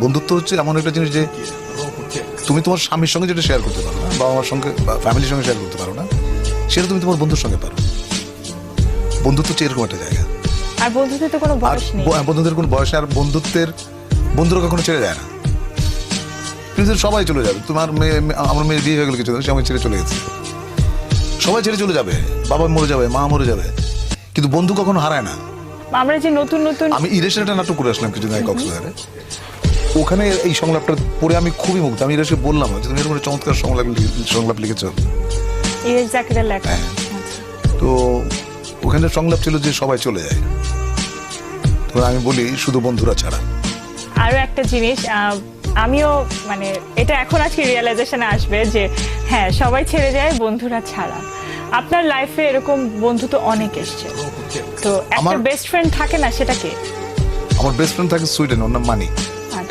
বন্ধুত্ব হচ্ছে এমন একটা জিনিস যে তুমি তোমার স্বামীর সঙ্গে যেটা শেয়ার করতে পারো না, বাবা মার সঙ্গে বা ফ্যামিলির সঙ্গে শেয়ার করতে পারো না, সেটা তুমি তোমার বন্ধুর সঙ্গে পারো। বন্ধুত্ব হচ্ছে এরকম একটা জায়গা। আর বন্ধুত্বের তো কোনো আর বয়স নেই। বন্ধুদের কোনো বয়স নেই, আর বন্ধুরা কখনো ছেড়ে যায় না। কিন্তু সবাই চলে যাবে, তোমার আমার মেয়ের বিয়ে হয়ে গেল কিছু, সে আমাকে ছেড়ে চলে গেছে, সবাই ছেড়ে চলে যাবে, বাবা মরে যাবে, মা মরে যাবে, কিন্তু বন্ধু কখনো হারায় না। আমরা যে নতুন নতুন আমি ইরেশের একটা নাটক করে আসলাম কিছুদিন আগে কক্সবাজারে, ওখানে এই সংলাপটা পড়ে আমি খুবই মুগ্ধ। আমি ইরেশকে বললাম যে তুমি এরকম একটা চমৎকার সংলাপ লিখেছ। ইরেশ জাকিরের লেখা। তো ওখানে সংলাপ ছিল যে সবাই চলে যায়, তো আমি বলি শুধু বন্ধুরা ছাড়া। আরো একটা জিনিস, আমিও মানে এটা এখন আজকে রিয়েলাইজেশনে আসবে যে হ্যাঁ, সবাই ছেড়ে যায় বন্ধুরা ছাড়া। আপনার লাইফে এরকম বন্ধু তো অনেক এসছে, তো একটা বেস্ট ফ্রেন্ড থাকে না, সেটা কে? আমার বেস্ট ফ্রেন্ড থাকে সুইডেন, ওর নাম মানি।